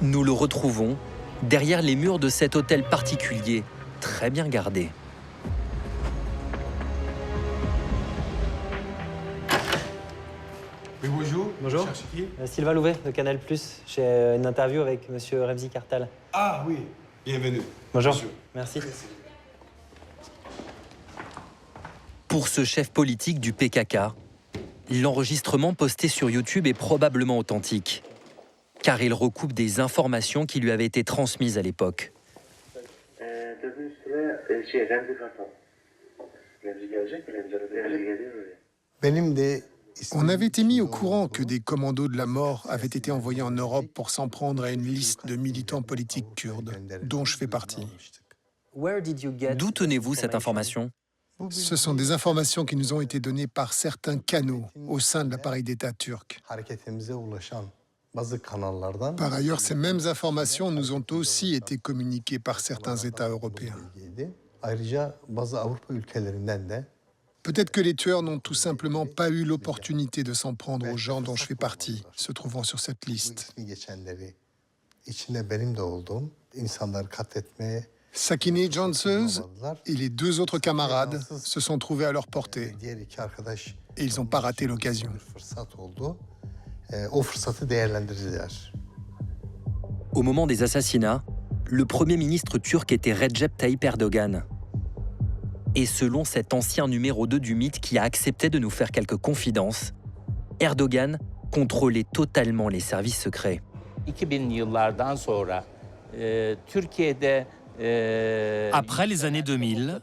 A: Nous le retrouvons derrière les murs de cet hôtel particulier, très bien gardé.
L: Oui, bonjour. Bonjour. Sylvain Louvet de Canal+. J'ai une interview avec monsieur Remzi Kartal.
S: Ah oui, bienvenue.
L: Bonjour.
S: Monsieur.
L: Merci.
A: Pour ce chef politique du PKK, l'enregistrement posté sur YouTube est probablement authentique, car il recoupe des informations qui lui avaient été transmises à l'époque.
T: On avait été mis au courant que des commandos de la mort avaient été envoyés en Europe pour s'en prendre à une liste de militants politiques kurdes, dont je fais partie.
A: D'où tenez-vous cette information?
T: Ce sont des informations qui nous ont été données par certains canaux au sein de l'appareil d'État turc. Par ailleurs, ces mêmes informations nous ont aussi été communiquées par certains États européens. Peut-être que les tueurs n'ont tout simplement pas eu l'opportunité de s'en prendre aux gens dont je fais partie, se trouvant sur cette liste. Sakine Canseöz et les deux autres camarades se sont trouvés à leur portée et ils n'ont pas raté l'occasion.
A: Au moment des assassinats, le Premier ministre turc était Recep Tayyip Erdogan. Et selon cet ancien numéro 2 du mythe qui a accepté de nous faire quelques confidences, Erdogan contrôlait totalement les services secrets.
U: 2000 yıllardan sonra Türkiye'de
V: Après les années 2000,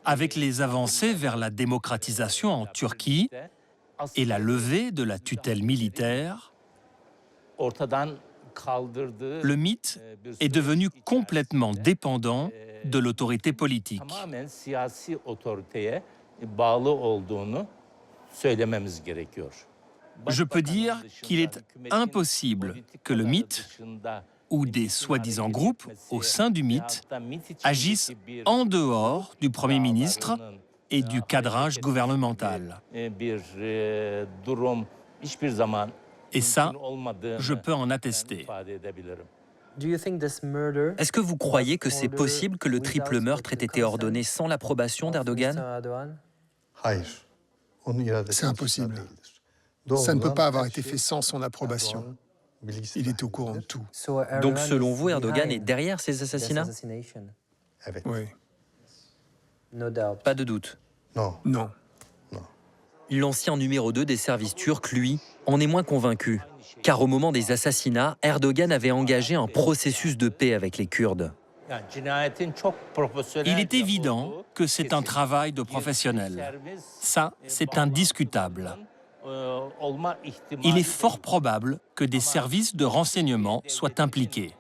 V: avec les avancées vers la démocratisation en Turquie et la levée de la tutelle militaire, le mythe est devenu complètement dépendant de l'autorité politique. Je peux dire qu'il est impossible que le mythe ou des soi-disant groupes au sein du mythe agissent en dehors du Premier ministre et du cadrage gouvernemental. Et ça, je peux en attester.
A: Est-ce que vous croyez que c'est possible que le triple meurtre ait été ordonné sans l'approbation d'Erdogan?
T: C'est impossible. Ça ne peut pas avoir été fait sans son approbation. Il est au courant de tout.
A: Donc selon vous, Erdogan est derrière ces assassinats?
T: Oui.
A: Pas de doute.
T: Non.
A: L'ancien numéro 2 des services turcs, lui, en est moins convaincu. Car au moment des assassinats, Erdogan avait engagé un processus de paix avec les Kurdes.
V: Il est évident que c'est un travail de professionnel. Ça, c'est indiscutable. Il est fort probable que des services de renseignement soient impliqués.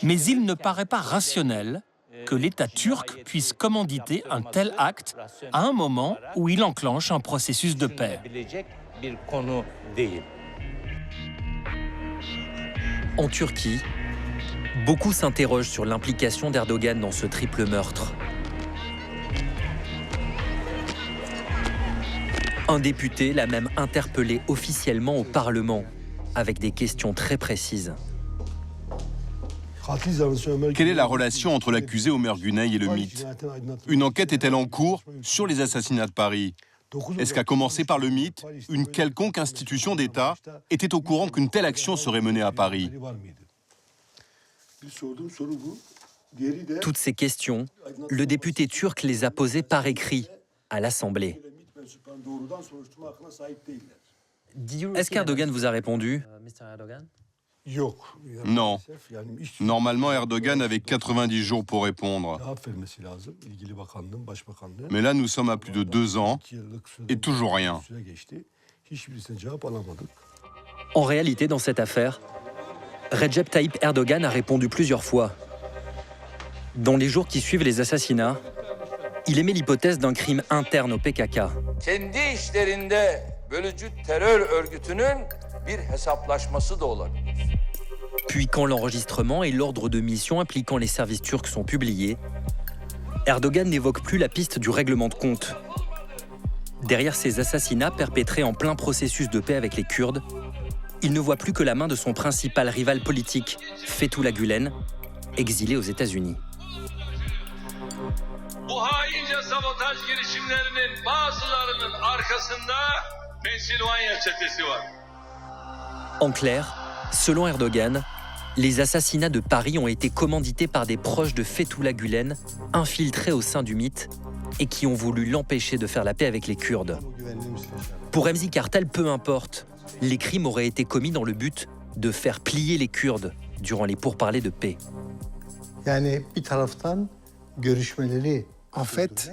V: Mais il ne paraît pas rationnel que l'État turc puisse commanditer un tel acte à un moment où il enclenche un processus de paix.
A: En Turquie, beaucoup s'interrogent sur l'implication d'Erdogan dans ce triple meurtre. Un député l'a même interpellé officiellement au Parlement, avec des questions très précises.
G: Quelle est la relation entre l'accusé Omer Güney et le mythe? Une enquête est-elle en cours sur les assassinats de Paris? Est-ce qu'à commencer par le mythe, une quelconque institution d'État était au courant qu'une telle action serait menée à Paris?
A: Toutes ces questions, le député turc les a posées par écrit à l'Assemblée. Est-ce qu'Erdogan vous a répondu?
G: Non. Normalement, Erdogan avait 90 jours pour répondre. Mais là, nous sommes à plus de 2 ans et toujours rien.
A: En réalité, dans cette affaire, Recep Tayyip Erdogan a répondu plusieurs fois. Dans les jours qui suivent les assassinats, il émet l'hypothèse d'un crime interne au PKK.
W: Kendi işlerinde bölücü terör örgütünün bir hesaplaşması da olabilir.
A: Puis quand l'enregistrement et l'ordre de mission impliquant les services turcs sont publiés, Erdogan n'évoque plus la piste du règlement de compte. Derrière ces assassinats perpétrés en plein processus de paix avec les Kurdes, il ne voit plus que la main de son principal rival politique, Fethullah Gülen, exilé aux États-Unis.
W: Bu haince sabotaj girişimlerinin bazılarının arkasında Pensilvanya çetesi var.
A: En clair, selon Erdogan, les assassinats de Paris ont été commandités par des proches de Fethullah Gülen, infiltrés au sein du mythe, et qui ont voulu l'empêcher de faire la paix avec les Kurdes. Pour Remzi Kartal, peu importe, les crimes auraient été commis dans le but de faire plier les Kurdes durant les pourparlers de paix.
T: En fait,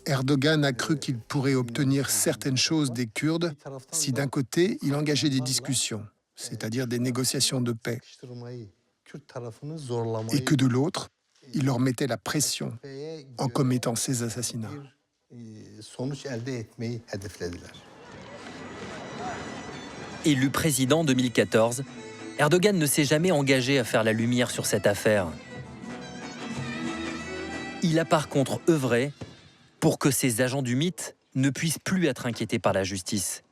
T: Erdogan a cru qu'il pourrait obtenir certaines choses des Kurdes si d'un côté, il engageait des discussions, c'est-à-dire des négociations de paix, et que de l'autre, il leur mettait la pression en commettant ces assassinats.
A: Élu président en 2014, Erdogan ne s'est jamais engagé à faire la lumière sur cette affaire. Il a par contre œuvré pour que ces agents du MIT ne puissent plus être inquiétés par la justice,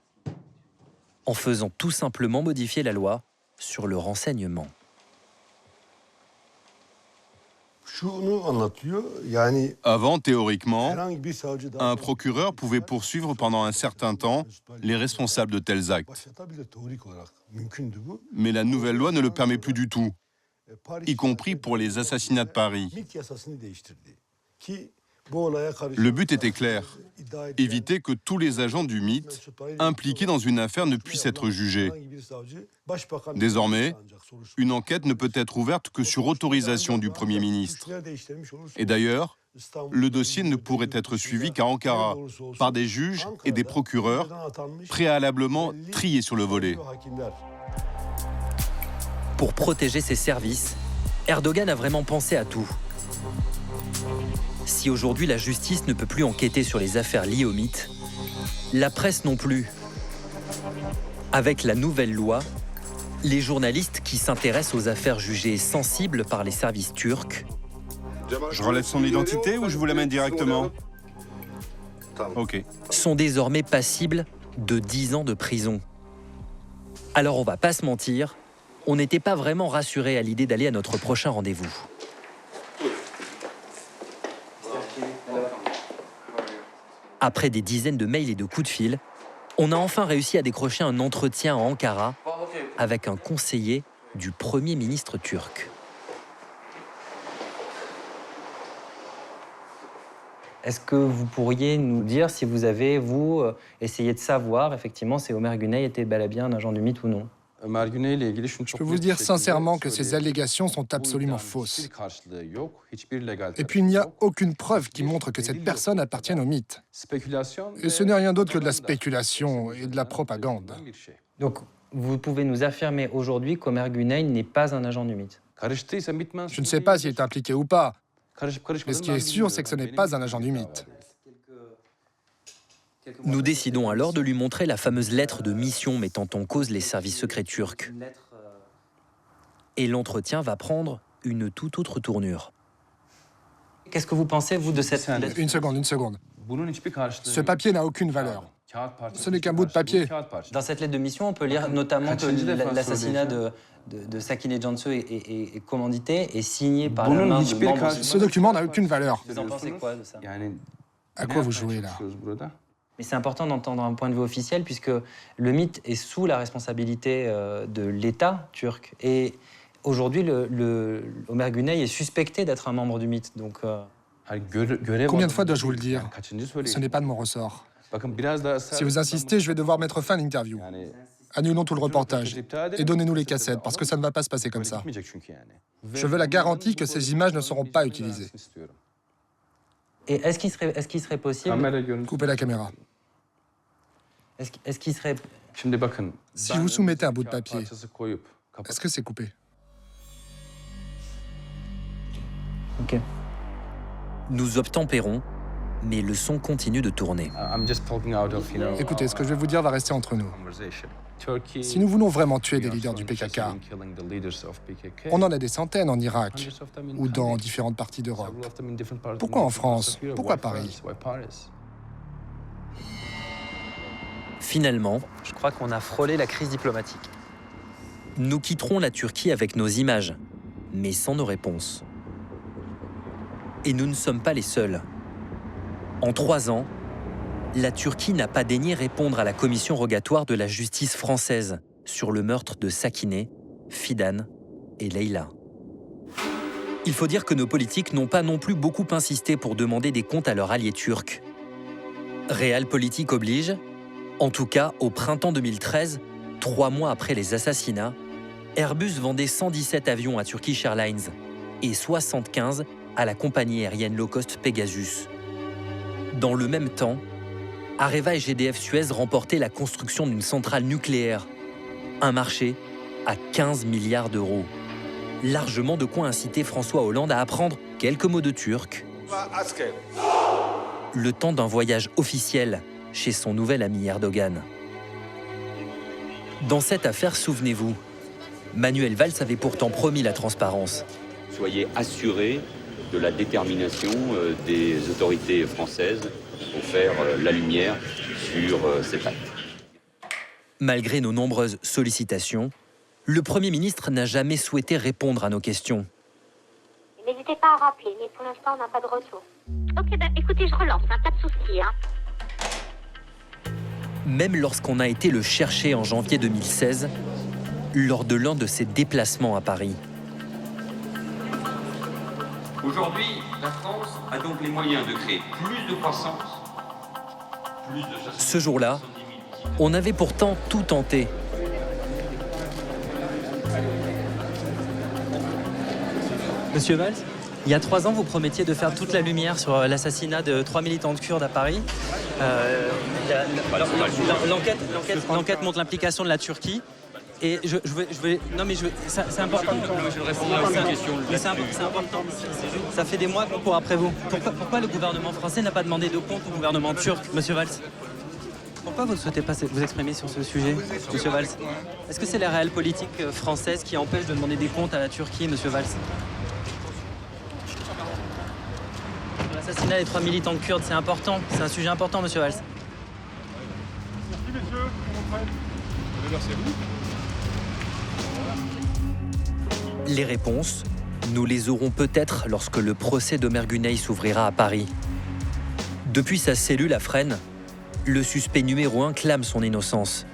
A: en faisant tout simplement modifier la loi sur le renseignement.
G: Avant, théoriquement, un procureur pouvait poursuivre pendant un certain temps les responsables de tels actes. Mais la nouvelle loi ne le permet plus du tout, y compris pour les assassinats de Paris. Le but était clair, éviter que tous les agents du MIT impliqués dans une affaire ne puissent être jugés. Désormais, une enquête ne peut être ouverte que sur autorisation du Premier ministre. Et d'ailleurs, le dossier ne pourrait être suivi qu'à Ankara, par des juges et des procureurs préalablement triés sur le volet.
A: Pour protéger ses services, Erdogan a vraiment pensé à tout. Si aujourd'hui la justice ne peut plus enquêter sur les affaires liées au mythe, la presse non plus. Avec la nouvelle loi, les journalistes qui s'intéressent aux affaires jugées sensibles par les services turcs...
G: Je relève son identité ou je vous l'amène directement? Ok.
A: ...sont désormais passibles de 10 ans de prison. Alors on va pas se mentir, on n'était pas vraiment rassurés à l'idée d'aller à notre prochain rendez-vous. Après des dizaines de mails et de coups de fil, on a enfin réussi à décrocher un entretien à Ankara avec un conseiller du Premier ministre turc.
L: Est-ce que vous pourriez nous dire si vous avez, essayé de savoir, effectivement, si Ömer Güney était bel et bien un agent du MIT ou non?
N: Je peux vous dire sincèrement que ces allégations sont absolument fausses. Et puis il n'y a aucune preuve qui montre que cette personne appartienne au mythe. Et ce n'est rien d'autre que de la spéculation et de la propagande.
L: Donc vous pouvez nous affirmer aujourd'hui qu'Ömer Güney n'est pas un agent du MIT?
N: Je ne sais pas s'il est impliqué ou pas. Mais ce qui est sûr, c'est que ce n'est pas un agent du mythe.
A: Nous décidons alors de lui montrer la fameuse lettre de mission mettant en cause les services secrets turcs. Et l'entretien va prendre une toute autre tournure.
L: Qu'est-ce que vous pensez, vous, de cette lettre?
N: Une seconde. Ce papier n'a aucune valeur. Ce n'est qu'un bout de papier.
L: Dans cette lettre de mission, on peut lire notamment que l'assassinat de Sakine Cansu est commandité et signé par la main de membres...
N: Ce document n'a aucune valeur.
L: Vous en pensez quoi de ça?
N: À quoi vous jouez là?
L: Mais c'est important d'entendre un point de vue officiel puisque le MIT est sous la responsabilité de l'État turc. Et aujourd'hui, Ömer Güney est suspecté d'être un membre du MIT. Donc,
N: combien de fois dois-je vous le dire? Ce n'est pas de mon ressort. Si vous insistez, je vais devoir mettre fin à l'interview. Annulons tout le reportage et donnez-nous les cassettes parce que ça ne va pas se passer comme ça. Je veux la garantie que ces images ne seront pas utilisées.
L: Et est-ce qu'il serait possible...
N: Coupez la caméra.
L: Est-ce qu'il serait...
N: Si vous soumettez un bout de papier, est-ce que c'est coupé?
L: Ok.
A: Nous obtempérons, mais le son continue de tourner.
N: Écoutez, ce que je vais vous dire va rester entre nous. Si nous voulons vraiment tuer des leaders du PKK, on en a des centaines en Irak ou dans différentes parties d'Europe. Pourquoi en France? Pourquoi Paris?
A: Finalement, je crois qu'on a frôlé la crise diplomatique. Nous quitterons la Turquie avec nos images, mais sans nos réponses. Et nous ne sommes pas les seuls. En 3 ans, la Turquie n'a pas daigné répondre à la commission rogatoire de la justice française sur le meurtre de Sakine, Fidan et Leyla. Il faut dire que nos politiques n'ont pas non plus beaucoup insisté pour demander des comptes à leurs alliés turcs. Realpolitik oblige, en tout cas au printemps 2013, 3 mois après les assassinats, Airbus vendait 117 avions à Turkish Airlines, et 75 à la compagnie aérienne low-cost Pegasus. Dans le même temps, Areva et GDF Suez remportaient la construction d'une centrale nucléaire, un marché à 15 milliards d'euros. Largement de quoi inciter François Hollande à apprendre quelques mots de turc, le temps d'un voyage officiel chez son nouvel ami Erdogan. Dans cette affaire, souvenez-vous, Manuel Valls avait pourtant promis la transparence.
B: Soyez assurés de la détermination des autorités françaises pour faire la lumière sur cet acte.
A: Malgré nos nombreuses sollicitations, le Premier ministre n'a jamais souhaité répondre à nos questions.
H: N'hésitez pas à rappeler, mais pour l'instant, on n'a pas de retour. Ok, ben écoutez, je relance, pas de souci.
A: Même lorsqu'on a été le chercher en janvier 2016, lors de l'un de ses déplacements à Paris.
B: Aujourd'hui, la France a donc les moyens de créer plus de croissance,
A: Ce jour-là, on avait pourtant tout tenté.
L: Monsieur Valls, il y a 3 ans, vous promettiez de faire toute la lumière sur l'assassinat de 3 militantes kurdes à Paris. L'enquête montre l'implication de la Turquie. Et c'est important.
B: Je réponds à une question.
L: C'est important. Ça fait des mois qu'on court après vous. Pourquoi le gouvernement français n'a pas demandé de compte au gouvernement turc, monsieur Valls? Pourquoi vous ne souhaitez pas vous exprimer sur ce sujet, monsieur Valls? Est-ce que c'est la réelle politique française qui empêche de demander des comptes à la Turquie, monsieur Valls? L'assassinat des 3 militants kurdes, c'est important. C'est un sujet important, monsieur Valls.
K: Merci, messieurs. Merci à vous.
A: Les réponses, nous les aurons peut-être lorsque le procès d'Omer Güney s'ouvrira à Paris. Depuis sa cellule à Fresnes, le suspect numéro 1 clame son innocence.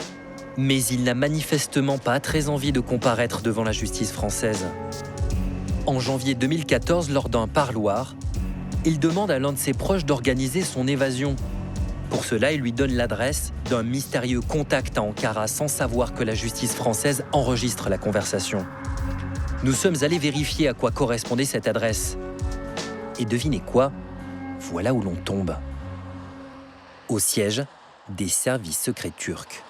A: Mais il n'a manifestement pas très envie de comparaître devant la justice française. En janvier 2014, lors d'un parloir, il demande à l'un de ses proches d'organiser son évasion. Pour cela, il lui donne l'adresse d'un mystérieux contact à Ankara sans savoir que la justice française enregistre la conversation. Nous sommes allés vérifier à quoi correspondait cette adresse. Et devinez quoi? Voilà où l'on tombe. Au siège des services secrets turcs.